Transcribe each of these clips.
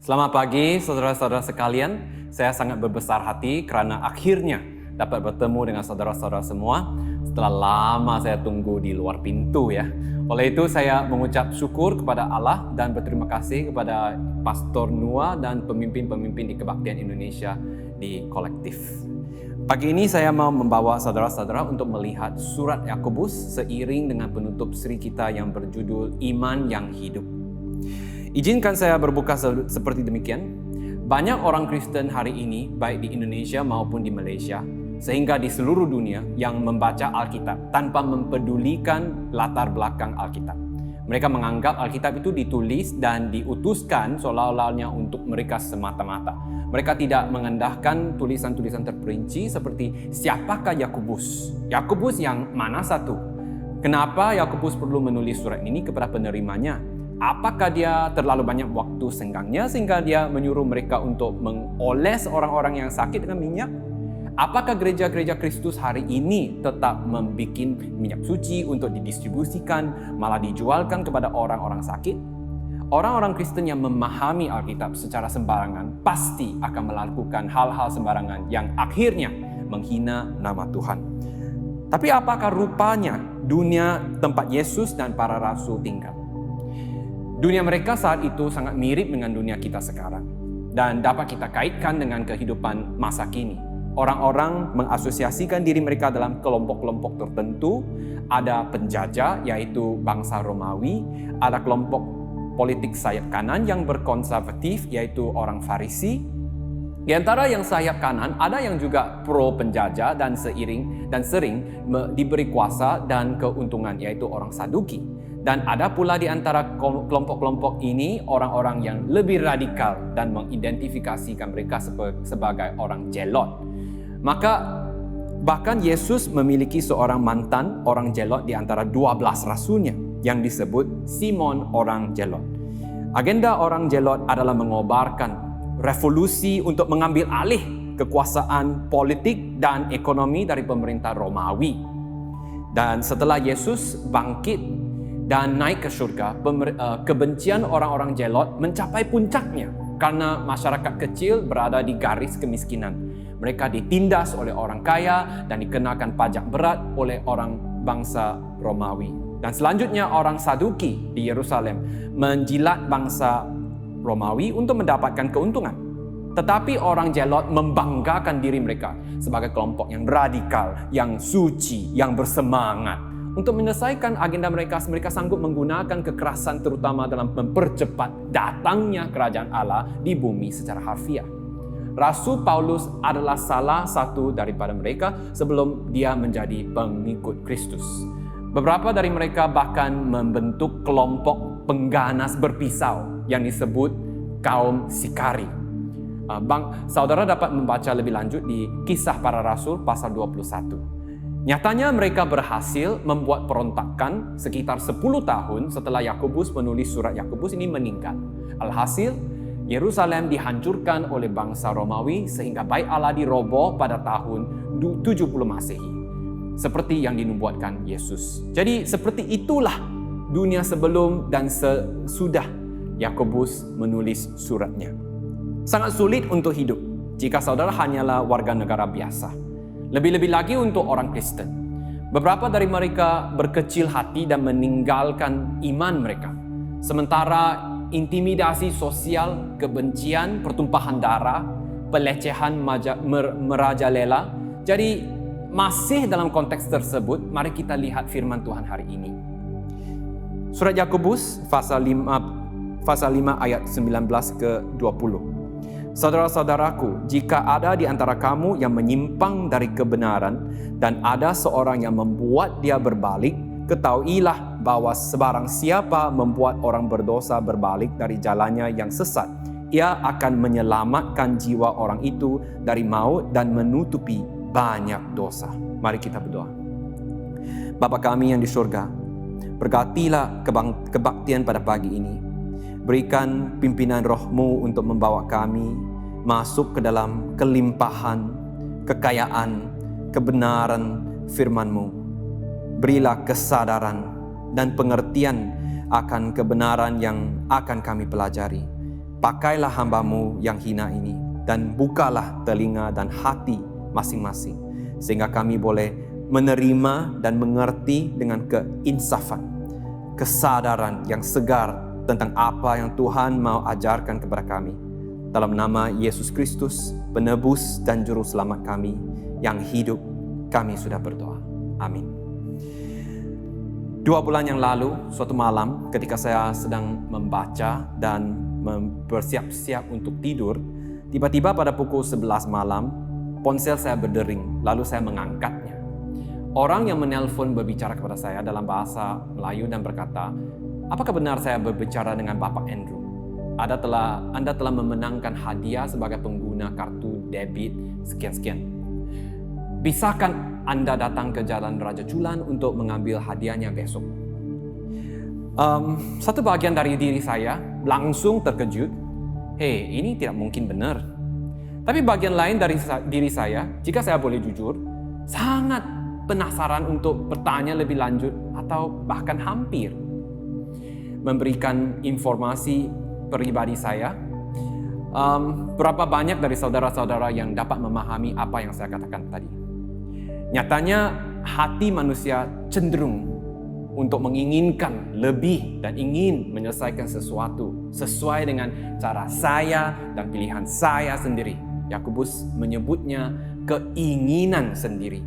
Selamat pagi saudara-saudara sekalian. Saya sangat berbesar hati kerana akhirnya dapat bertemu dengan saudara-saudara semua setelah lama saya tunggu di luar pintu ya. Oleh itu saya mengucap syukur kepada Allah dan berterima kasih kepada Pastor Nua dan pemimpin-pemimpin di Kebaktian Indonesia di kolektif. Pagi ini saya mau membawa saudara-saudara untuk melihat surat Yakobus seiring dengan penutup seri kita yang berjudul Iman yang Hidup. Izinkan saya berbuka seperti demikian. Banyak orang Kristen hari ini, baik di Indonesia maupun di Malaysia, sehingga di seluruh dunia yang membaca Alkitab tanpa mempedulikan latar belakang Alkitab. Mereka menganggap Alkitab itu ditulis dan diutuskan seolah-olahnya untuk mereka semata-mata. Mereka tidak mengendahkan tulisan-tulisan terperinci seperti siapakah Yakobus? Yakobus yang mana satu? Kenapa Yakobus perlu menulis surat ini kepada penerimanya? Apakah dia terlalu banyak waktu senggangnya sehingga dia menyuruh mereka untuk mengoles orang-orang yang sakit dengan minyak? Apakah gereja-gereja Kristus hari ini tetap membuat minyak suci untuk didistribusikan, malah dijualkan kepada orang-orang sakit? Orang-orang Kristen yang memahami Alkitab secara sembarangan pasti akan melakukan hal-hal sembarangan yang akhirnya menghina nama Tuhan. Tapi apakah rupanya dunia tempat Yesus dan para rasul tinggal? Dunia mereka saat itu sangat mirip dengan dunia kita sekarang dan dapat kita kaitkan dengan kehidupan masa kini. Orang-orang mengasosiasikan diri mereka dalam kelompok-kelompok tertentu. Ada penjajah yaitu bangsa Romawi, ada kelompok politik sayap kanan yang berkonservatif yaitu orang Farisi. Di antara yang sayap kanan ada yang juga pro penjajah dan sering diberi kuasa dan keuntungan yaitu orang Saduki. Dan ada pula di antara kelompok-kelompok ini orang-orang yang lebih radikal dan mengidentifikasikan mereka sebagai orang jelot. Maka bahkan Yesus memiliki seorang mantan orang jelot di antara 12 rasulnya yang disebut Simon orang jelot. Agenda orang jelot adalah mengobarkan revolusi untuk mengambil alih kekuasaan politik dan ekonomi dari pemerintah Romawi. Dan setelah Yesus bangkit dan naik ke surga, kebencian orang-orang jelot mencapai puncaknya karena masyarakat kecil berada di garis kemiskinan. Mereka ditindas oleh orang kaya dan dikenakan pajak berat oleh orang bangsa Romawi. Dan selanjutnya orang Saduki di Yerusalem menjilat bangsa Romawi untuk mendapatkan keuntungan. Tetapi orang jelot membanggakan diri mereka sebagai kelompok yang radikal, yang suci, yang bersemangat. Untuk menyelesaikan agenda mereka sanggup menggunakan kekerasan terutama dalam mempercepat datangnya kerajaan Allah di bumi secara harfiah. Rasul Paulus adalah salah satu daripada mereka sebelum dia menjadi pengikut Kristus. Beberapa dari mereka bahkan membentuk kelompok pengganas berpisau yang disebut kaum Sikari. Saudara dapat membaca lebih lanjut di Kisah Para Rasul pasal 21. Nyatanya mereka berhasil membuat perontakan sekitar 10 tahun setelah Yakobus menulis surat Yakobus ini meninggal. Alhasil, Yerusalem dihancurkan oleh bangsa Romawi sehingga Bait Allah diroboh pada tahun 70 Masehi. Seperti yang dinubuatkan Yesus. Jadi seperti itulah dunia sebelum dan sesudah Yakobus menulis suratnya. Sangat sulit untuk hidup jika saudara hanyalah warga negara biasa. Lebih-lebih lagi untuk orang Kristen. Beberapa dari mereka berkecil hati dan meninggalkan iman mereka. Sementara intimidasi sosial, kebencian, pertumpahan darah, pelecehan merajalela. Jadi masih dalam konteks tersebut, mari kita lihat firman Tuhan hari ini. Surat Yakobus pasal 5 ayat 19 ke 20. Saudara-saudaraku, jika ada di antara kamu yang menyimpang dari kebenaran dan ada seorang yang membuat dia berbalik, ketahuilah bahwa sebarang siapa membuat orang berdosa berbalik dari jalannya yang sesat, ia akan menyelamatkan jiwa orang itu dari maut dan menutupi banyak dosa. Mari kita berdoa. Bapa kami yang di surga, berkatilah kebaktian pada pagi ini. Berikan pimpinan roh-Mu untuk membawa kami masuk ke dalam kelimpahan, kekayaan, kebenaran firman-Mu. Berilah kesadaran dan pengertian akan kebenaran yang akan kami pelajari. pakailah hamba-Mu yang hina ini dan bukalah telinga dan hati masing-masing, sehingga kami boleh menerima dan mengerti dengan keinsafan, kesadaran yang segar tentang apa yang Tuhan mau ajarkan kepada kami. Dalam nama Yesus Kristus, penebus dan juru selamat kami yang hidup, kami sudah berdoa. Amin. 2 bulan yang lalu, suatu malam ketika saya sedang membaca dan bersiap-siap untuk tidur, tiba-tiba pada pukul 11 malam, ponsel saya berdering, lalu saya mengangkatnya. Orang yang menelpon berbicara kepada saya dalam bahasa Melayu dan berkata, "Apakah benar saya berbicara dengan Bapak Andrew? Anda telah memenangkan hadiah sebagai pengguna kartu debit sekian-sekian. Bisakah Anda datang ke Jalan Raja Chulan untuk mengambil hadiahnya besok?" Satu bagian dari diri saya langsung terkejut. Hei, ini tidak mungkin benar. Tapi bagian lain dari diri saya, jika saya boleh jujur, sangat penasaran untuk bertanya lebih lanjut atau bahkan hampir memberikan informasi pribadi saya. Berapa banyak dari saudara-saudara yang dapat memahami apa yang saya katakan tadi? Nyatanya hati manusia cenderung untuk menginginkan lebih dan ingin menyelesaikan sesuatu sesuai dengan cara saya dan pilihan saya sendiri. Yakobus menyebutnya keinginan sendiri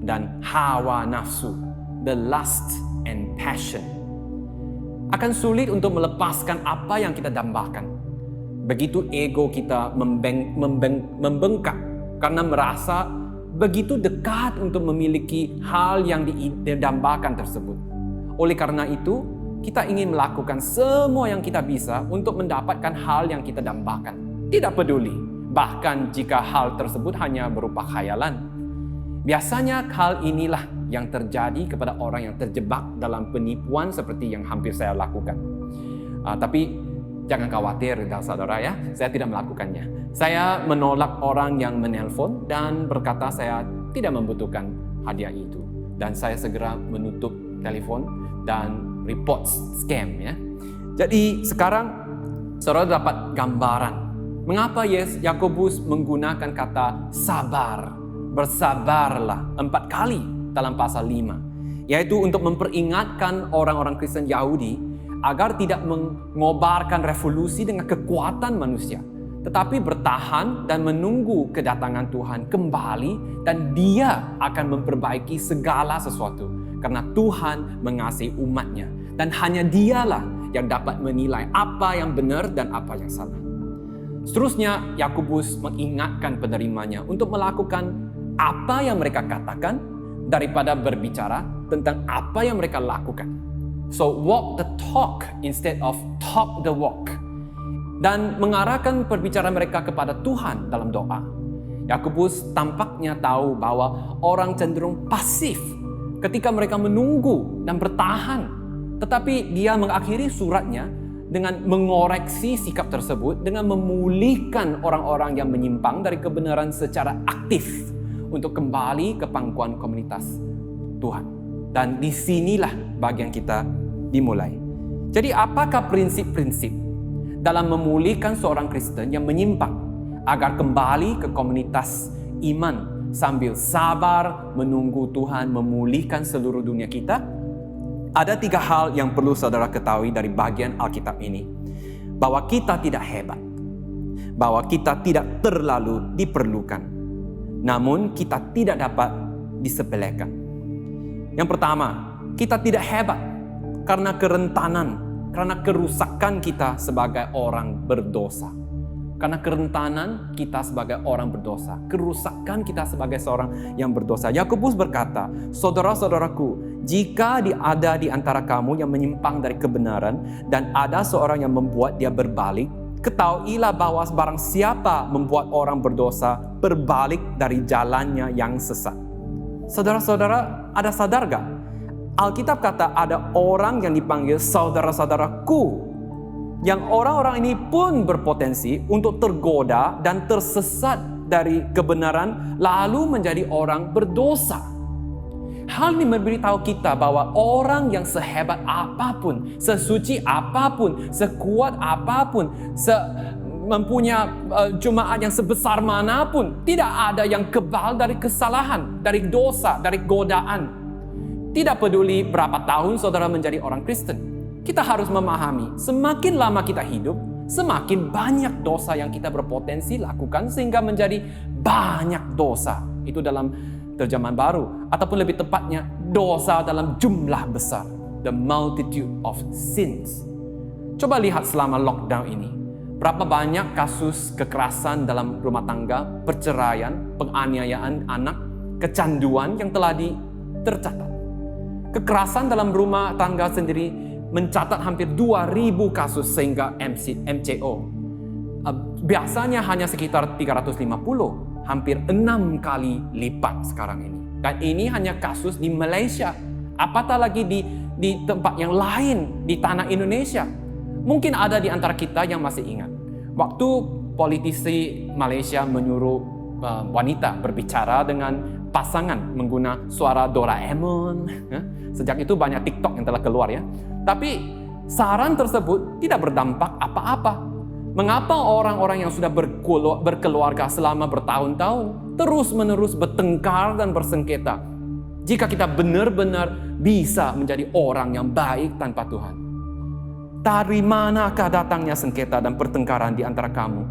dan hawa nafsu, the lust and passion. Akan sulit untuk melepaskan apa yang kita dambakan. Begitu ego kita membengkak karena merasa begitu dekat untuk memiliki hal yang didambakan tersebut. Oleh karena itu, kita ingin melakukan semua yang kita bisa untuk mendapatkan hal yang kita dambakan. Tidak peduli, bahkan jika hal tersebut hanya berupa khayalan. Biasanya hal inilah yang terjadi kepada orang yang terjebak dalam penipuan seperti yang hampir saya lakukan. Tapi jangan khawatir, saudara ya, saya tidak melakukannya. Saya menolak orang yang menelpon dan berkata saya tidak membutuhkan hadiah itu. Dan saya segera menutup telepon dan report scam ya. Jadi sekarang saudara dapat gambaran mengapa Yakobus menggunakan kata sabar. Bersabarlah 4 kali dalam pasal 5, yaitu untuk memperingatkan orang-orang Kristen Yahudi agar tidak mengobarkan revolusi dengan kekuatan manusia, tetapi bertahan dan menunggu kedatangan Tuhan kembali, dan Dia akan memperbaiki segala sesuatu karena Tuhan mengasihi umatnya, dan hanya Dialah yang dapat menilai apa yang benar dan apa yang salah. Seterusnya, Yakobus mengingatkan penerimanya untuk melakukan apa yang mereka katakan daripada berbicara tentang apa yang mereka lakukan. So walk the talk instead of talk the walk. Dan mengarahkan perbicaraan mereka kepada Tuhan dalam doa. Yakobus tampaknya tahu bahwa orang cenderung pasif ketika mereka menunggu dan bertahan. Tetapi dia mengakhiri suratnya dengan mengoreksi sikap tersebut dengan memulihkan orang-orang yang menyimpang dari kebenaran secara aktif untuk kembali ke pangkuan komunitas Tuhan. Dan disinilah bagian kita dimulai. Jadi apakah prinsip-prinsip dalam memulihkan seorang Kristen yang menyimpang agar kembali ke komunitas iman sambil sabar menunggu Tuhan memulihkan seluruh dunia kita? Ada 3 hal yang perlu saudara ketahui dari bagian Alkitab ini. Bahwa kita tidak hebat, bahwa kita tidak terlalu diperlukan, namun kita tidak dapat disepelekan. Yang pertama, kita tidak hebat karena kerentanan, karena kerusakan kita sebagai orang berdosa. Karena kerentanan kita sebagai orang berdosa, kerusakan kita sebagai seorang yang berdosa. Yakobus berkata, saudara-saudaraku, jika ada di antara kamu yang menyimpang dari kebenaran dan ada seorang yang membuat dia berbalik, ketahuilah bahwa barang siapa membuat orang berdosa berbalik dari jalannya yang sesat. Saudara-saudara, ada sadar gak? Alkitab kata ada orang yang dipanggil saudara-saudaraku, yang orang-orang ini pun berpotensi untuk tergoda dan tersesat dari kebenaran lalu menjadi orang berdosa. Hal ini memberitahu kita bahwa orang yang sehebat apapun, sesuci apapun, sekuat apapun, mempunyai jemaat yang sebesar manapun, tidak ada yang kebal dari kesalahan, dari dosa, dari godaan. Tidak peduli berapa tahun saudara menjadi orang Kristen, kita harus memahami semakin lama kita hidup, semakin banyak dosa yang kita berpotensi lakukan sehingga menjadi banyak dosa. Itu dalam terjemahan baru, ataupun lebih tepatnya dosa dalam jumlah besar. The multitude of sins. Coba lihat selama lockdown ini, berapa banyak kasus kekerasan dalam rumah tangga, perceraian, penganiayaan anak, kecanduan yang telah tercatat. Kekerasan dalam rumah tangga sendiri mencatat hampir 2.000 kasus sehingga MCO. Biasanya hanya sekitar 350, hampir 6 kali lipat sekarang ini. Dan ini hanya kasus di Malaysia. Apatah lagi di tempat yang lain, di tanah Indonesia. Mungkin ada di antara kita yang masih ingat, waktu politisi Malaysia menyuruh wanita berbicara dengan pasangan menggunakan suara Doraemon. Sejak itu banyak TikTok yang telah keluar ya. Tapi saran tersebut tidak berdampak apa-apa. Mengapa orang-orang yang sudah berkeluarga selama bertahun-tahun terus-menerus bertengkar dan bersengketa? Jika kita benar-benar bisa menjadi orang yang baik tanpa Tuhan. Dari manakah datangnya sengketa dan pertengkaran di antara kamu?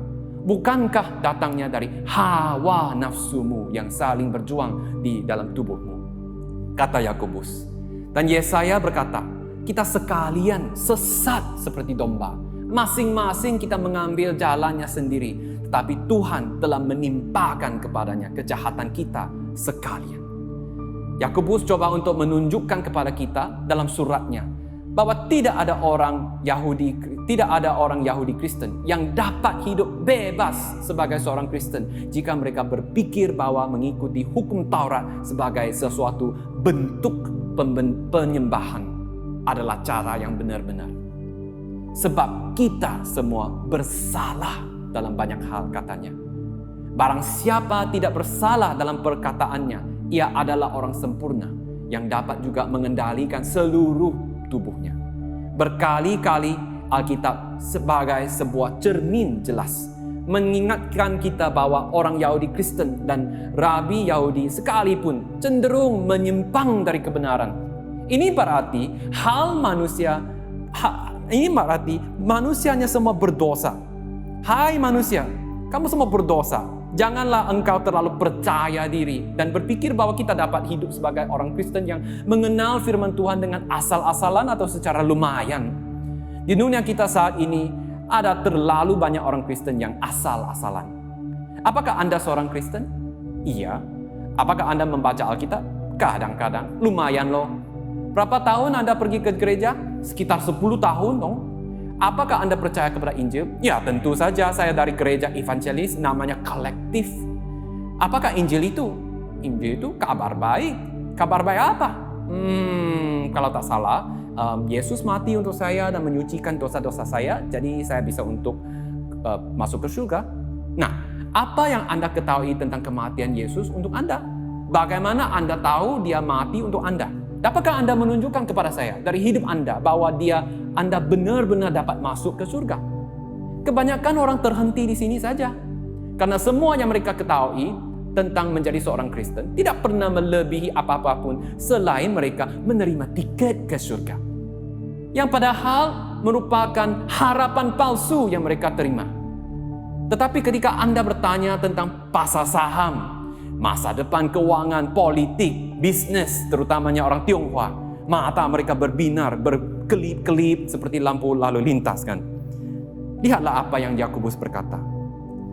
Bukankah datangnya dari hawa nafsumu yang saling berjuang di dalam tubuhmu? Kata Yakobus. Dan Yesaya berkata, kita sekalian sesat seperti domba. Masing-masing kita mengambil jalannya sendiri. Tetapi Tuhan telah menimpakan kepadanya kejahatan kita sekalian. Yakobus coba untuk menunjukkan kepada kita dalam suratnya bahwa tidak ada orang Yahudi Kristen yang dapat hidup bebas sebagai seorang Kristen jika mereka berpikir bahwa mengikuti hukum Taurat sebagai sesuatu bentuk penyembahan adalah cara yang benar-benar. Sebab kita semua bersalah dalam banyak hal, katanya. Barang siapa tidak bersalah dalam perkataannya, ia adalah orang sempurna yang dapat juga mengendalikan seluruh tubuhnya. Berkali-kali Alkitab sebagai sebuah cermin jelas mengingatkan kita bahwa orang Yahudi Kristen dan Rabi Yahudi sekalipun cenderung menyimpang dari kebenaran. Ini berarti manusianya semua berdosa. Hai manusia, kamu semua berdosa. Janganlah engkau terlalu percaya diri dan berpikir bahwa kita dapat hidup sebagai orang Kristen yang mengenal firman Tuhan dengan asal-asalan atau secara lumayan. Di dunia kita saat ini ada terlalu banyak orang Kristen yang asal-asalan. Apakah Anda seorang Kristen? Iya. Apakah Anda membaca Alkitab? Kadang-kadang. Lumayan loh. Berapa tahun Anda pergi ke gereja? Sekitar 10 tahun dong. Apakah Anda percaya kepada Injil? Ya, tentu saja saya dari gereja evangelis namanya kolektif. Apakah Injil itu? Injil itu kabar baik. Kabar baik apa? Kalau tak salah, Yesus mati untuk saya dan menyucikan dosa-dosa saya, jadi saya bisa untuk masuk ke surga. Nah, apa yang Anda ketahui tentang kematian Yesus untuk Anda? Bagaimana Anda tahu dia mati untuk Anda? Dapatkah Anda menunjukkan kepada saya dari hidup Anda bahwa Anda benar-benar dapat masuk ke surga? Kebanyakan orang terhenti di sini saja. Karena semua yang mereka ketahui tentang menjadi seorang Kristen tidak pernah melebihi apa-apapun selain mereka menerima tiket ke surga. Yang padahal merupakan harapan palsu yang mereka terima. Tetapi ketika Anda bertanya tentang pasar saham, masa depan keuangan, politik, bisnis, terutamanya orang Tionghoa, mata mereka berbinar, berkelip-kelip seperti lampu lalu lintas kan. Lihatlah apa yang Yakobus berkata.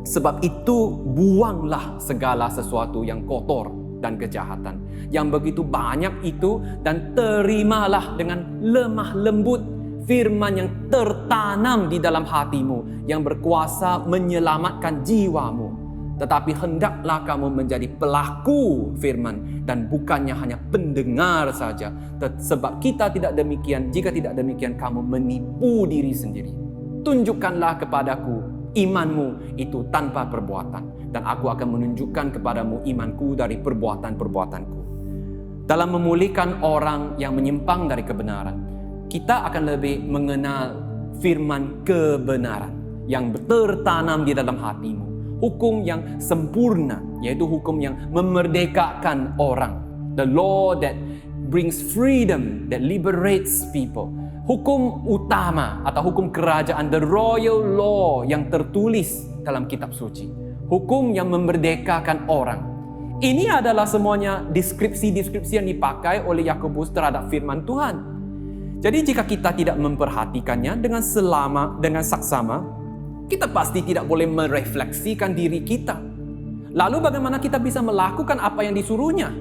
Sebab itu buanglah segala sesuatu yang kotor dan kejahatan yang begitu banyak itu, dan terimalah dengan lemah lembut firman yang tertanam di dalam hatimu yang berkuasa menyelamatkan jiwamu. Tetapi hendaklah kamu menjadi pelaku firman dan bukannya hanya pendengar saja. Sebab jika tidak demikian kamu menipu diri sendiri. Tunjukkanlah kepadaku imanmu itu tanpa perbuatan, dan aku akan menunjukkan kepadamu imanku dari perbuatan-perbuatanku. Dalam memulihkan orang yang menyimpang dari kebenaran, kita akan lebih mengenal firman kebenaran yang tertanam di dalam hatimu. Hukum yang sempurna, yaitu hukum yang memerdekakan orang. The law that brings freedom, that liberates people. Hukum utama atau hukum kerajaan, the royal law yang tertulis dalam kitab suci. Hukum yang memerdekakan orang. Ini adalah semuanya deskripsi-deskripsi yang dipakai oleh Yakobus terhadap firman Tuhan. Jadi jika kita tidak memperhatikannya dengan saksama, kita pasti tidak boleh merefleksikan diri kita. Lalu bagaimana kita bisa melakukan apa yang disuruhnya?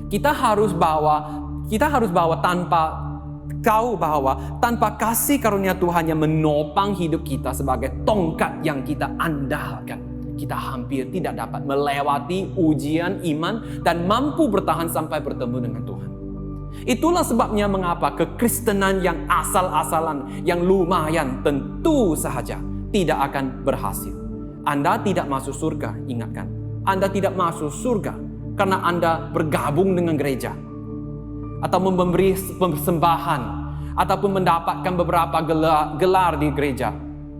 Kita harus bawa tanpa kasih karunia Tuhan yang menopang hidup kita sebagai tongkat yang kita andalkan, kita hampir tidak dapat melewati ujian iman dan mampu bertahan sampai bertemu dengan Tuhan. Itulah sebabnya mengapa kekristenan yang asal-asalan, yang lumayan tentu saja tidak akan berhasil. Anda tidak masuk surga, ingatkan. Anda tidak masuk surga karena Anda bergabung dengan gereja, atau memberi persembahan, ataupun mendapatkan beberapa gelar di gereja.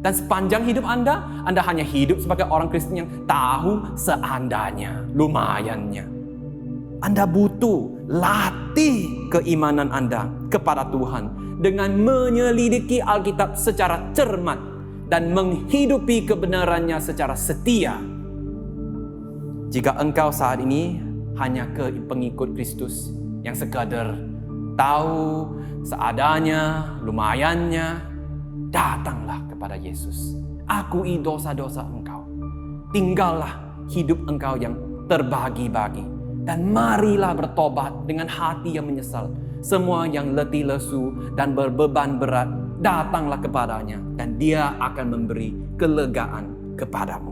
Dan sepanjang hidup Anda hanya hidup sebagai orang Kristen yang tahu seadanya, lumayannya. Anda butuh latih keimanan Anda kepada Tuhan dengan menyelidiki Alkitab secara cermat dan menghidupi kebenarannya secara setia. Jika engkau saat ini hanya pengikut Kristus yang sekadar tahu seadanya, lumayannya, datanglah kepada Yesus. Akui dosa-dosa engkau. Tinggallah hidup engkau yang terbagi-bagi. Dan marilah bertobat dengan hati yang menyesal. Semua yang letih lesu dan berbeban berat, datanglah kepadanya dan dia akan memberi kelegaan kepadamu.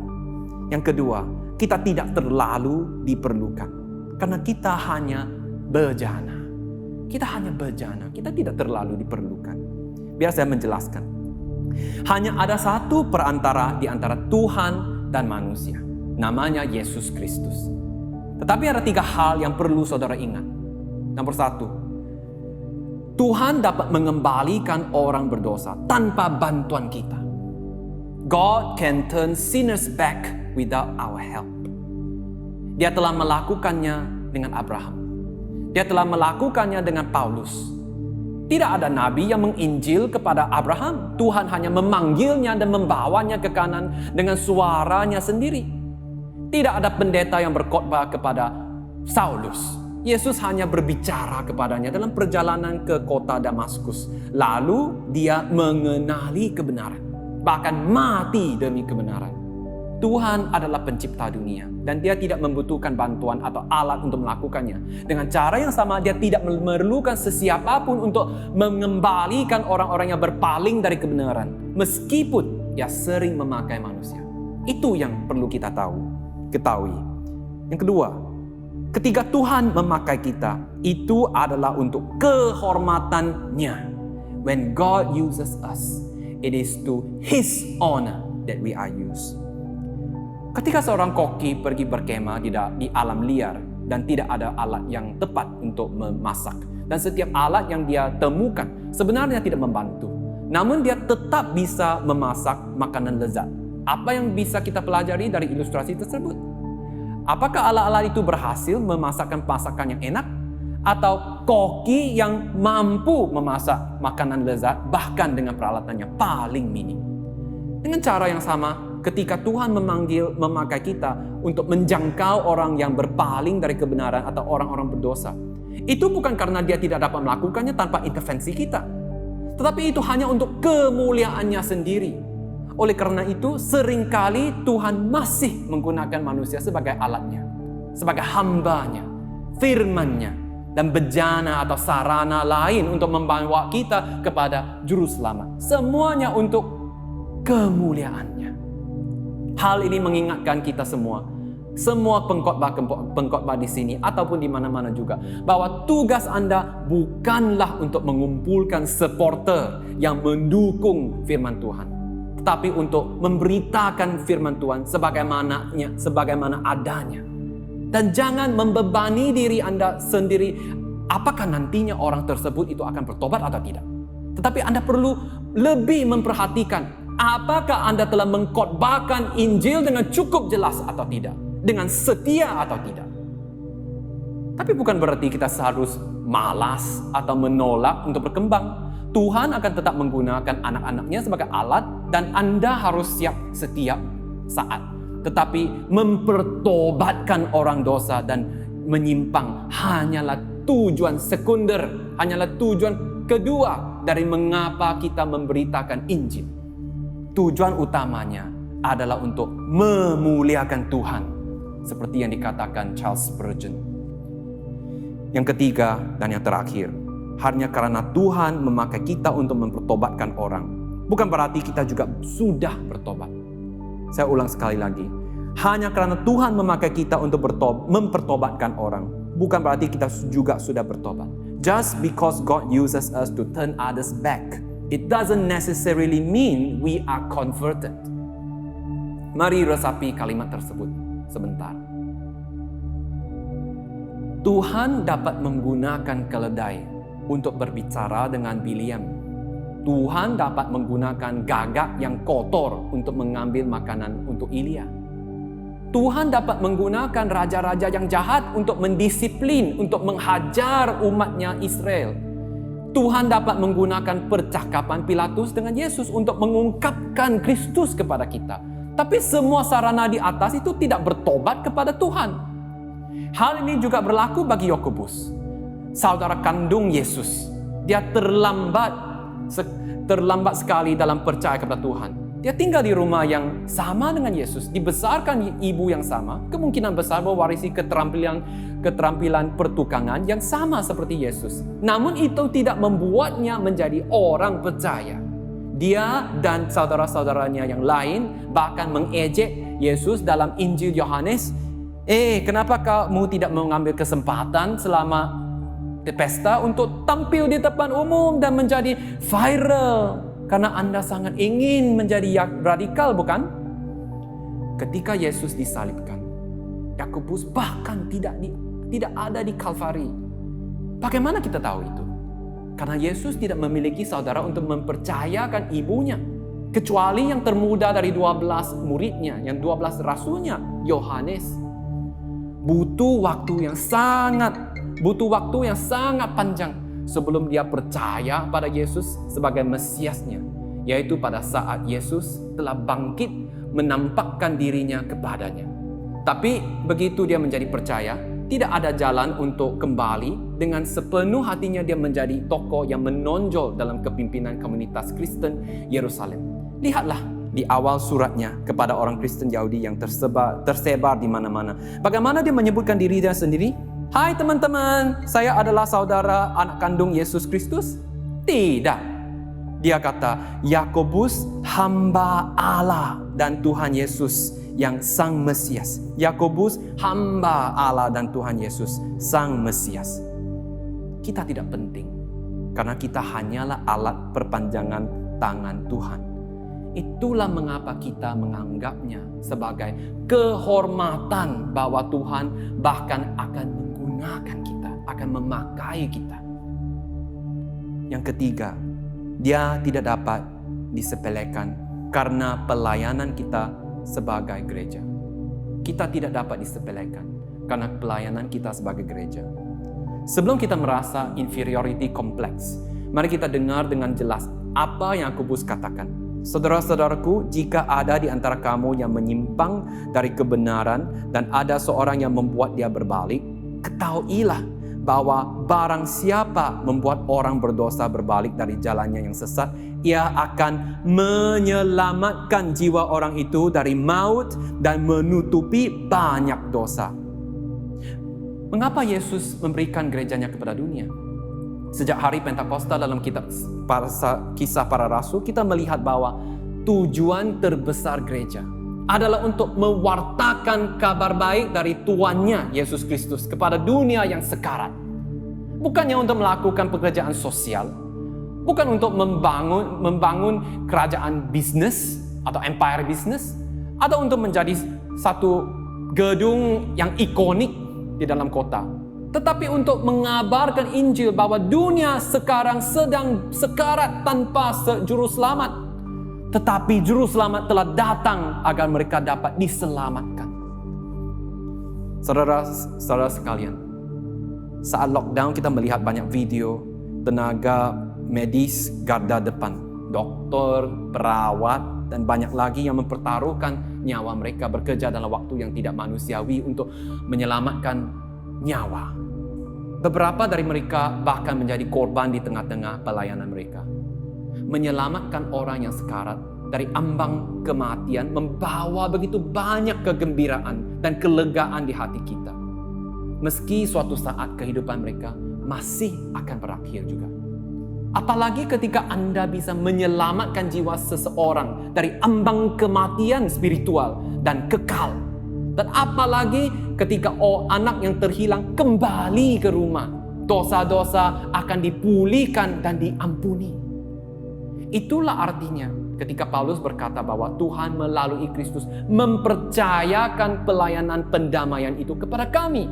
Yang kedua, kita tidak terlalu diperlukan karena kita hanya bejana. Kita tidak terlalu diperlukan. Biar saya menjelaskan. Hanya ada satu perantara di antara Tuhan dan manusia. Namanya Yesus Kristus. Tetapi ada 3 hal yang perlu saudara ingat. Nomor 1, Tuhan dapat mengembalikan orang berdosa tanpa bantuan kita. God can turn sinners back without our help. Dia telah melakukannya dengan Abraham. Dia telah melakukannya dengan Paulus. Tidak ada nabi yang menginjil kepada Abraham. Tuhan hanya memanggilnya dan membawanya ke kanan dengan suaranya sendiri. Tidak ada pendeta yang berkhotbah kepada Saulus. Yesus hanya berbicara kepadanya dalam perjalanan ke kota Damaskus. Lalu dia mengenali kebenaran, bahkan mati demi kebenaran. Tuhan adalah pencipta dunia dan dia tidak membutuhkan bantuan atau alat untuk melakukannya. Dengan cara yang sama, dia tidak memerlukan sesiapapun untuk mengembalikan orang-orang yang berpaling dari kebenaran, meskipun dia sering memakai manusia. Itu yang perlu kita ketahui. Yang kedua, ketika Tuhan memakai kita, itu adalah untuk kehormatannya. When God uses us, it is to His honor that we are used. Ketika seorang koki pergi berkemah di alam liar dan tidak ada alat yang tepat untuk memasak, dan setiap alat yang dia temukan sebenarnya tidak membantu, namun dia tetap bisa memasak makanan lezat. Apa yang bisa kita pelajari dari ilustrasi tersebut? Apakah alat-alat itu berhasil memasakkan masakan yang enak? Atau koki yang mampu memasak makanan lezat bahkan dengan peralatan yang paling minim? Dengan cara yang sama, ketika Tuhan memakai kita untuk menjangkau orang yang berpaling dari kebenaran atau orang-orang berdosa, itu bukan karena dia tidak dapat melakukannya tanpa intervensi kita, tetapi itu hanya untuk kemuliaannya sendiri. Oleh karena itu, seringkali Tuhan masih menggunakan manusia sebagai alatnya, sebagai hambanya, firman-Nya, dan bejana atau sarana lain untuk membawa kita kepada juru selamat. Semuanya untuk kemuliaan-Nya. Hal ini mengingatkan kita semua pengkhotbah di sini ataupun di mana-mana juga, bahwa tugas Anda bukanlah untuk mengumpulkan supporter yang mendukung firman Tuhan, tetapi untuk memberitakan firman Tuhan sebagaimana adanya. Dan jangan membebani diri Anda sendiri apakah nantinya orang tersebut itu akan bertobat atau tidak. Tetapi Anda perlu lebih memperhatikan Apakah Anda telah mengkhotbahkan Injil dengan cukup jelas atau tidak? Dengan setia atau tidak? Tapi bukan berarti kita seharus malas atau menolak untuk berkembang. Tuhan akan tetap menggunakan anak-anaknya sebagai alat dan Anda harus siap setiap saat. Tetapi mempertobatkan orang dosa dan menyimpang hanyalah tujuan sekunder, hanyalah tujuan kedua dari mengapa kita memberitakan Injil. Tujuan utamanya adalah untuk memuliakan Tuhan, seperti yang dikatakan Charles Spurgeon. Yang ketiga dan yang terakhir, hanya karena Tuhan memakai kita untuk mempertobatkan orang, bukan berarti kita juga sudah bertobat. Saya ulang sekali lagi, hanya karena Tuhan memakai kita untuk mempertobatkan orang, bukan berarti kita juga sudah bertobat. Just because God uses us to turn others back, it doesn't necessarily mean we are converted. Mari resapi kalimat tersebut sebentar. Tuhan dapat menggunakan keledai untuk berbicara dengan Biliam. Tuhan dapat menggunakan gagak yang kotor untuk mengambil makanan untuk Ilya. Tuhan dapat menggunakan raja-raja yang jahat untuk mendisiplin, untuk menghajar umatnya Israel. Tuhan dapat menggunakan percakapan Pilatus dengan Yesus untuk mengungkapkan Kristus kepada kita. Tapi semua sarana di atas itu tidak bertobat kepada Tuhan. Hal ini juga berlaku bagi Yakobus, saudara kandung Yesus. Dia terlambat sekali dalam percaya kepada Tuhan. Dia tinggal di rumah yang sama dengan Yesus, dibesarkan ibu yang sama, kemungkinan besar mewarisi keterampilan pertukangan yang sama seperti Yesus. Namun itu tidak membuatnya menjadi orang percaya. Dia dan saudara-saudaranya yang lain bahkan mengejek Yesus dalam Injil Yohanes. Kenapa kamu tidak mengambil kesempatan selama pesta untuk tampil di depan umum dan menjadi viral? Karena Anda sangat ingin menjadi radikal, bukan? Ketika Yesus disalibkan, Yakobus bahkan tidak ada di Kalvari. Bagaimana kita tahu itu? Karena Yesus tidak memiliki saudara untuk mempercayakan ibunya, kecuali yang termuda dari 12 muridnya, yang 12 rasulnya, Yohanes. Butuh waktu yang sangat panjang sebelum dia percaya pada Yesus sebagai Mesiasnya, yaitu pada saat Yesus telah bangkit menampakkan dirinya kepadanya. Tapi begitu dia menjadi percaya, tidak ada jalan untuk kembali. Dengan sepenuh hatinya dia menjadi tokoh yang menonjol dalam kepimpinan komunitas Kristen Yerusalem. Lihatlah di awal suratnya kepada orang Kristen Yahudi yang tersebar di mana-mana. Bagaimana dia menyebutkan dirinya sendiri? Hai teman-teman, saya adalah saudara anak kandung Yesus Kristus? Tidak. Dia kata, Yakobus hamba Allah dan Tuhan Yesus yang Sang Mesias. Yakobus hamba Allah dan Tuhan Yesus Sang Mesias. Kita tidak penting, karena kita hanyalah alat perpanjangan tangan Tuhan. Itulah mengapa kita menganggapnya sebagai kehormatan bahwa Tuhan bahkan akan menggunakan kita, akan memakai kita. Yang ketiga, dia tidak dapat disepelekan karena pelayanan kita sebagai gereja. Kita tidak dapat disepelekan karena pelayanan kita sebagai gereja. Sebelum kita merasa inferiority complex, mari kita dengar dengan jelas apa yang Yakobus katakan. Saudara-saudaraku, jika ada di antara kamu yang menyimpang dari kebenaran dan ada seorang yang membuat dia berbalik, ketahuilah bahwa barang siapa membuat orang berdosa berbalik dari jalannya yang sesat, ia akan menyelamatkan jiwa orang itu dari maut dan menutupi banyak dosa. Mengapa Yesus memberikan gerejanya kepada dunia? Sejak hari Pentakosta dalam kitab Kisah Para Rasul, kita melihat bahwa tujuan terbesar gereja adalah untuk mewartakan kabar baik dari Tuannya Yesus Kristus kepada dunia yang sekarat. Bukannya untuk melakukan pekerjaan sosial, bukan untuk membangun kerajaan bisnis atau empire bisnis, atau untuk menjadi satu gedung yang ikonik di dalam kota. Tetapi untuk mengabarkan Injil bahwa dunia sekarang sedang sekarat tanpa juru selamat. tetapi juru selamat telah datang agar mereka dapat diselamatkan. Saudara sekalian, saat lockdown kita melihat banyak video tenaga medis garda depan, dokter, perawat, dan banyak lagi yang mempertaruhkan nyawa mereka bekerja dalam waktu yang tidak manusiawi untuk menyelamatkan nyawa. Beberapa dari mereka bahkan menjadi korban di tengah-tengah pelayanan mereka. Menyelamatkan orang yang sekarat dari ambang kematian membawa begitu banyak kegembiraan dan kelegaan di hati kita. Meski suatu saat kehidupan mereka masih akan berakhir juga. Apalagi ketika Anda bisa menyelamatkan jiwa seseorang dari ambang kematian spiritual dan kekal. Dan apalagi ketika anak yang terhilang kembali ke rumah, dosa-dosa akan dipulihkan dan diampuni. Itulah artinya ketika Paulus berkata bahwa Tuhan melalui Kristus mempercayakan pelayanan pendamaian itu kepada kami.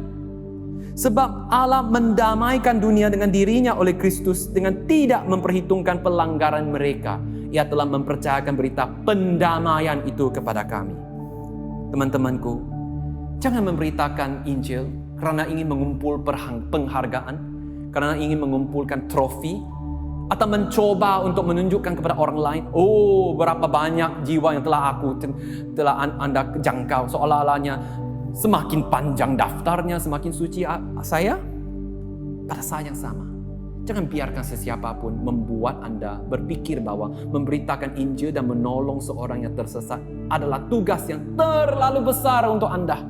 Sebab Allah mendamaikan dunia dengan dirinya oleh Kristus dengan tidak memperhitungkan pelanggaran mereka. Ia telah mempercayakan berita pendamaian itu kepada kami. Teman-temanku, jangan memberitakan Injil karena ingin mengumpul penghargaan, karena ingin mengumpulkan trofi, atau mencoba untuk menunjukkan kepada orang lain, oh berapa banyak jiwa yang telah Anda jangkau, seolah-olahnya semakin panjang daftarnya, semakin suci saya. Pada saat yang sama, jangan biarkan sesiapapun membuat Anda berpikir bahwa memberitakan Injil dan menolong seorang yang tersesat adalah tugas yang terlalu besar untuk Anda.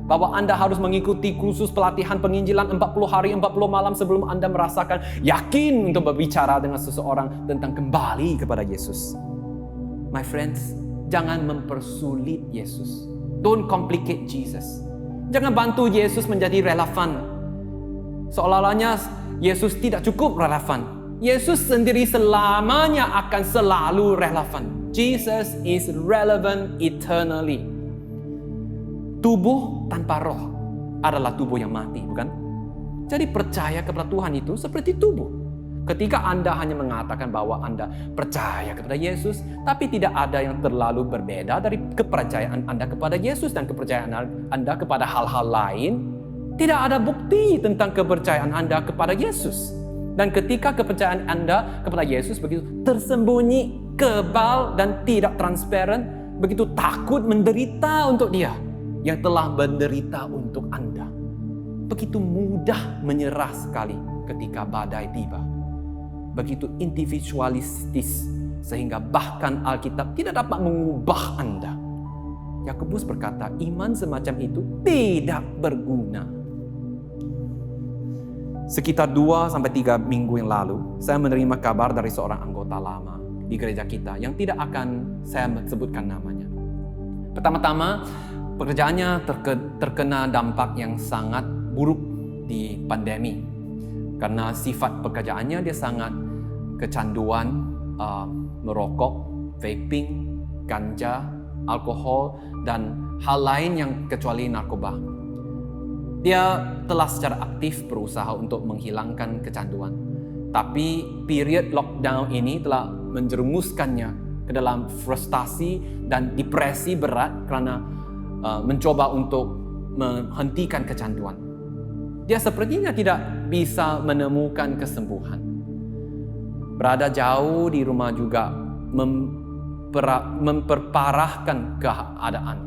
Bahwa Anda harus mengikuti kursus pelatihan penginjilan 40 hari 40 malam sebelum Anda merasakan yakin untuk berbicara dengan seseorang tentang kembali kepada Yesus. My friends, jangan mempersulit Yesus. Don't complicate Jesus. Jangan bantu Yesus menjadi relevan. Seolah-olahnya Yesus tidak cukup relevan. Yesus sendiri selamanya akan selalu relevan. Jesus is relevant eternally. Tubuh tanpa roh adalah tubuh yang mati, bukan? Jadi percaya kepada Tuhan itu seperti tubuh. Ketika Anda hanya mengatakan bahwa Anda percaya kepada Yesus, tapi tidak ada yang terlalu berbeda dari kepercayaan Anda kepada Yesus dan kepercayaan Anda kepada hal-hal lain, tidak ada bukti tentang kepercayaan Anda kepada Yesus. Dan ketika kepercayaan Anda kepada Yesus begitu tersembunyi, kebal, dan tidak transparan, begitu takut menderita untuk Dia yang telah menderita untuk Anda. Begitu mudah menyerah sekali ketika badai tiba. Begitu individualistis sehingga bahkan Alkitab tidak dapat mengubah Anda. Yakobus berkata, iman semacam itu tidak berguna. Sekitar 2-3 minggu yang lalu, saya menerima kabar dari seorang anggota lama di gereja kita yang tidak akan saya sebutkan namanya. Pertama-tama, pekerjaannya terkena dampak yang sangat buruk di pandemi. Karena sifat pekerjaannya dia sangat kecanduan merokok, vaping, ganja, alkohol, dan hal lain yang kecuali narkoba. Dia telah secara aktif berusaha untuk menghilangkan kecanduan. Tapi period lockdown ini telah menjerumuskannya ke dalam frustasi dan depresi berat karena mencoba untuk menghentikan kecanduan. Dia sepertinya tidak bisa menemukan kesembuhan. Berada jauh di rumah juga memperparahkan keadaan.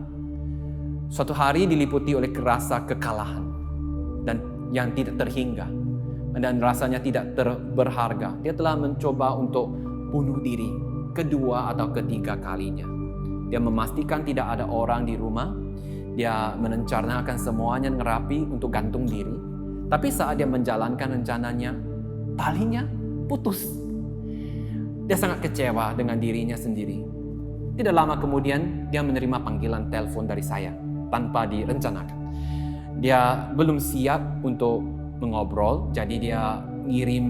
Suatu hari diliputi oleh rasa kekalahan dan yang tidak terhingga dan rasanya tidak berharga. Dia telah mencoba untuk bunuh diri kedua atau ketiga kalinya. Dia memastikan tidak ada orang di rumah. Dia merencanakan semuanya ngerapi untuk gantung diri. Tapi saat dia menjalankan rencananya, talinya putus. Dia sangat kecewa dengan dirinya sendiri. Tidak lama kemudian, dia menerima panggilan telepon dari saya tanpa direncanakan. Dia belum siap untuk mengobrol, jadi dia ngirim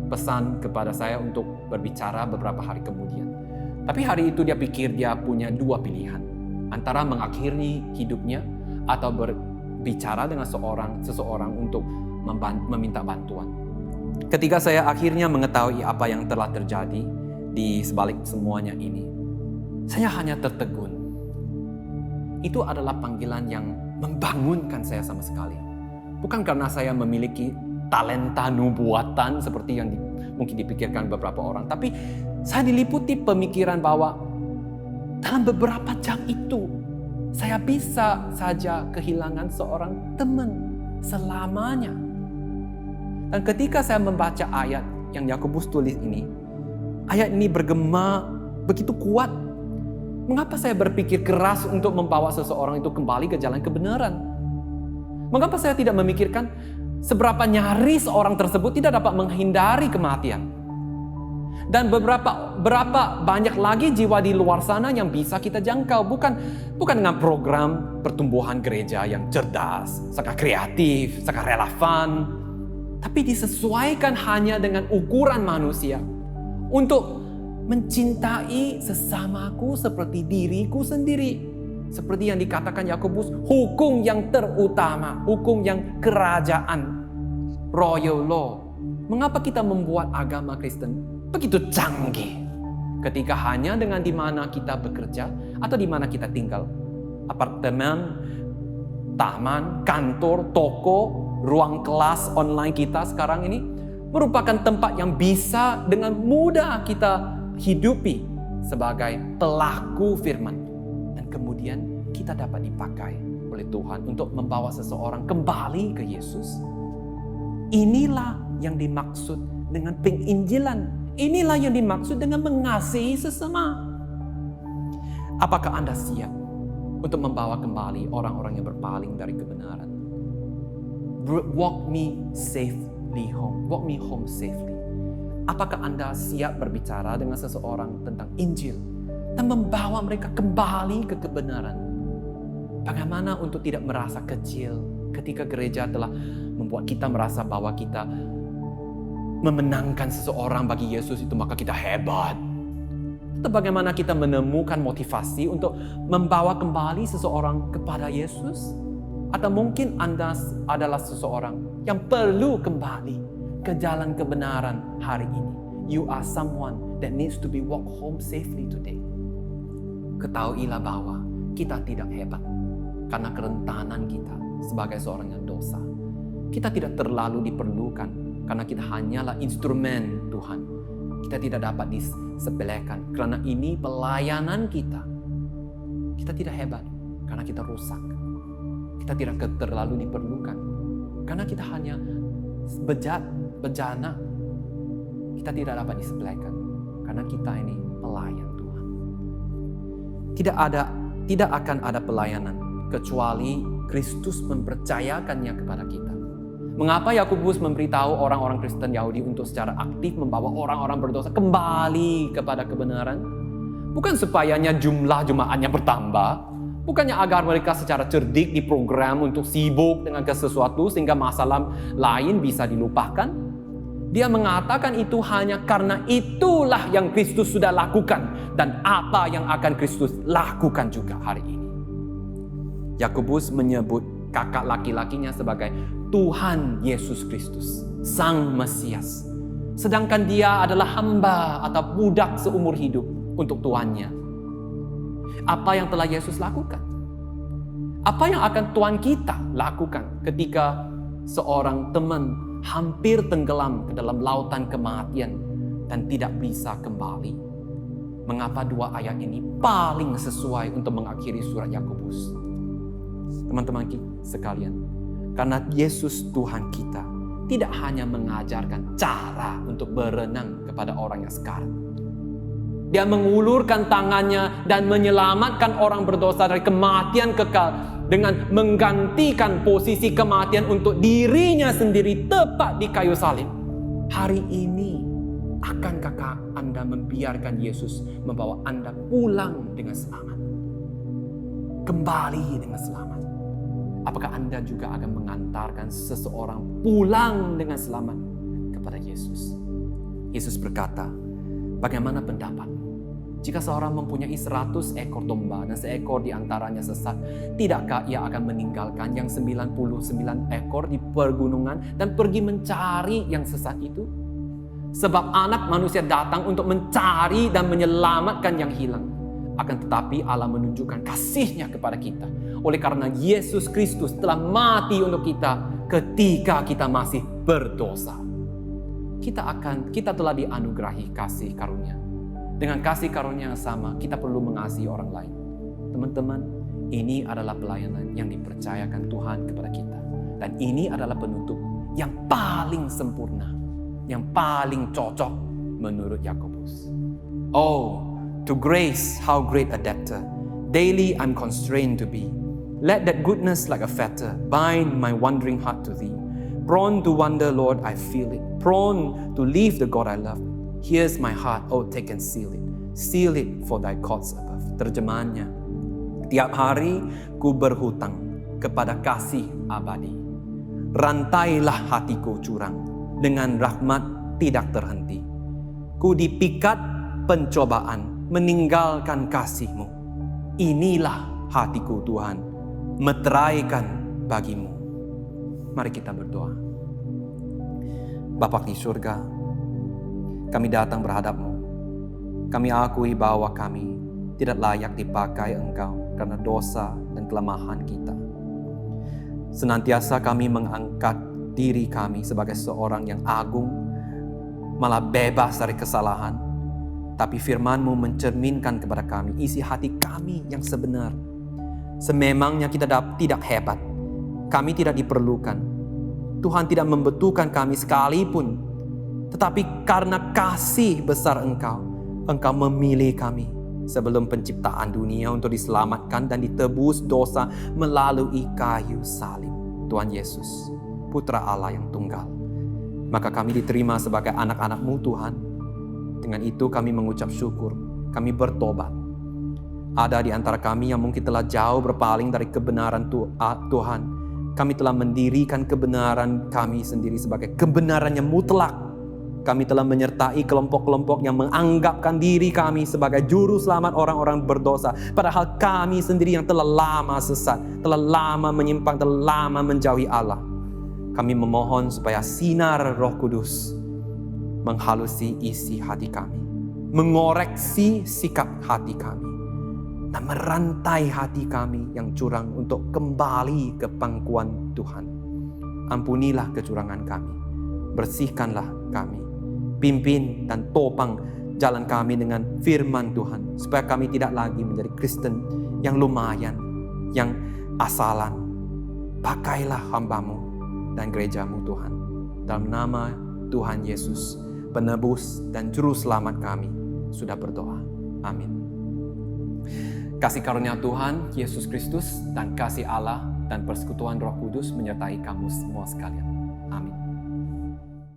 pesan kepada saya untuk berbicara beberapa hari kemudian. Tapi hari itu dia pikir dia punya dua pilihan. Antara mengakhiri hidupnya atau berbicara dengan seseorang untuk meminta bantuan. Ketika saya akhirnya mengetahui apa yang telah terjadi, di sebalik semuanya ini, saya hanya tertegun. Itu adalah panggilan yang membangunkan saya sama sekali. Bukan karena saya memiliki talenta nubuatan seperti yang mungkin dipikirkan beberapa orang, tapi saya diliputi pemikiran bahwa dalam beberapa jam itu saya bisa saja kehilangan seorang teman selamanya. Dan ketika saya membaca ayat yang Yakobus tulis ini, ayat ini bergema begitu kuat. Mengapa saya berpikir keras untuk membawa seseorang itu kembali ke jalan kebenaran? Mengapa saya tidak memikirkan seberapa nyaris orang tersebut tidak dapat menghindari kematian? Dan berapa banyak lagi jiwa di luar sana yang bisa kita jangkau. Bukan dengan program pertumbuhan gereja yang cerdas, sangat kreatif, sangat relevan. Tapi disesuaikan hanya dengan ukuran manusia. Untuk mencintai sesamaku seperti diriku sendiri. Seperti yang dikatakan Yakobus, hukum yang terutama, hukum yang kerajaan, royal law. Mengapa kita membuat agama Kristen begitu canggih? Ketika hanya dengan di mana kita bekerja atau di mana kita tinggal, apartemen, taman, kantor, toko, ruang kelas online kita sekarang ini merupakan tempat yang bisa dengan mudah kita hidupi sebagai pelaku firman. Dan kemudian kita dapat dipakai oleh Tuhan untuk membawa seseorang kembali ke Yesus. Inilah yang dimaksud dengan penginjilan. Inilah yang dimaksud dengan mengasihi sesama. Apakah Anda siap untuk membawa kembali orang-orang yang berpaling dari kebenaran? Walk me safely home. Walk me home safely. Apakah Anda siap berbicara dengan seseorang tentang Injil dan membawa mereka kembali ke kebenaran? Bagaimana untuk tidak merasa kecil ketika gereja telah membuat kita merasa bahwa kita memenangkan seseorang bagi Yesus itu maka kita hebat? Atau bagaimana kita menemukan motivasi untuk membawa kembali seseorang kepada Yesus? Atau mungkin Anda adalah seseorang yang perlu kembali ke jalan kebenaran hari ini. You are someone that needs to be walked home safely today. Ketahuilah bahwa kita tidak hebat karena kerentanan kita sebagai seorang yang dosa. Kita tidak terlalu diperlukan karena kita hanyalah instrumen Tuhan. Kita tidak dapat disepelekan karena ini pelayanan kita. Kita tidak hebat karena kita rusak. Kita tidak terlalu diperlukan karena kita hanya bejana. Kita tidak dapat disepelekan karena kita ini pelayan Tuhan. Tidak akan ada pelayanan kecuali Kristus mempercayakannya kepada kita. Mengapa Yakobus memberitahu orang-orang Kristen Yahudi untuk secara aktif membawa orang-orang berdosa kembali kepada kebenaran? Bukan supayanya jumlah jemaatnya bertambah, bukannya agar mereka secara cerdik diprogram untuk sibuk dengan sesuatu sehingga masalah lain bisa dilupakan. Dia mengatakan itu hanya karena itulah yang Kristus sudah lakukan dan apa yang akan Kristus lakukan juga hari ini. Yakobus menyebut kakak laki-lakinya sebagai Tuhan Yesus Kristus, Sang Mesias. Sedangkan dia adalah hamba atau budak seumur hidup untuk tuannya. Apa yang telah Yesus lakukan? Apa yang akan Tuhan kita lakukan ketika seorang teman hampir tenggelam ke dalam lautan kematian dan tidak bisa kembali? Mengapa dua ayat ini paling sesuai untuk mengakhiri surat Yakobus? Teman-teman sekalian, karena Yesus Tuhan kita tidak hanya mengajarkan cara untuk berenang kepada orang yang sekarat. Dia mengulurkan tangannya dan menyelamatkan orang berdosa dari kematian kekal dengan menggantikan posisi kematian untuk dirinya sendiri tepat di kayu salib. Hari ini, akankah Anda membiarkan Yesus membawa Anda pulang dengan selamat? Kembali dengan selamat. Apakah Anda juga akan mengantarkan seseorang pulang dengan selamat kepada Yesus? Yesus berkata, bagaimana pendapatmu? Jika seorang mempunyai 100 ekor domba dan seekor di antaranya sesat, tidakkah ia akan meninggalkan yang 99 ekor di pergunungan dan pergi mencari yang sesat itu? Sebab anak manusia datang untuk mencari dan menyelamatkan yang hilang. Akan tetapi Allah menunjukkan kasih-Nya kepada kita. Oleh karena Yesus Kristus telah mati untuk kita ketika kita masih berdosa. Kita telah dianugerahi kasih karunia. Dengan kasih karunia yang sama, kita perlu mengasihi orang lain. Teman-teman, ini adalah pelayanan yang dipercayakan Tuhan kepada kita. Dan ini adalah penutup yang paling sempurna, yang paling cocok menurut Yakobus. Oh, to grace, how great a debtor. Daily I'm constrained to be. Let that goodness like a fetter bind my wandering heart to thee. Prone to wander, Lord, I feel it. Prone to leave the God I love. Here's my heart, oh take and seal it. Seal it for thy courts above. Terjemahannya, tiap hari ku berhutang kepada kasih abadi. Rantailah hatiku curang, dengan rahmat tidak terhenti. Ku dipikat pencobaan, meninggalkan kasih-Mu. Inilah hatiku Tuhan, meteraikan bagimu. Mari kita berdoa. Bapa di surga, kami datang berhadap-Mu. Kami akui bahwa kami tidak layak dipakai Engkau karena dosa dan kelemahan kita. Senantiasa kami mengangkat diri kami sebagai seorang yang agung, malah bebas dari kesalahan. Tapi firman-Mu mencerminkan kepada kami isi hati kami yang sebenar. Sememangnya kita tidak hebat, kami tidak diperlukan. Tuhan tidak membutuhkan kami sekalipun. Tetapi karena kasih besar Engkau memilih kami sebelum penciptaan dunia untuk diselamatkan dan ditebus dosa melalui kayu salib. Tuhan Yesus, Putra Allah yang tunggal. Maka kami diterima sebagai anak-anak-Mu Tuhan. Dengan itu kami mengucap syukur, kami bertobat. Ada di antara kami yang mungkin telah jauh berpaling dari kebenaran Tuhan. Kami telah mendirikan kebenaran kami sendiri sebagai kebenaran yang mutlak. Kami telah menyertai kelompok-kelompok yang menganggapkan diri kami sebagai juru selamat orang-orang berdosa. Padahal kami sendiri yang telah lama sesat, telah lama menyimpang, telah lama menjauhi Allah. Kami memohon supaya sinar Roh Kudus menghalusi isi hati kami, mengoreksi sikap hati kami, dan merantai hati kami yang curang untuk kembali ke pangkuan Tuhan. Ampunilah kecurangan kami, bersihkanlah kami, pimpin dan topang jalan kami dengan firman Tuhan, supaya kami tidak lagi menjadi Kristen yang lumayan, yang asalan. Pakailah hamba-Mu dan gereja-Mu Tuhan. Dalam nama Tuhan Yesus, penebus dan juru selamat kami, sudah berdoa. Amin. Kasih karunia Tuhan Yesus Kristus dan kasih Allah dan persekutuan Roh Kudus menyertai kamu semua sekalian. Amin.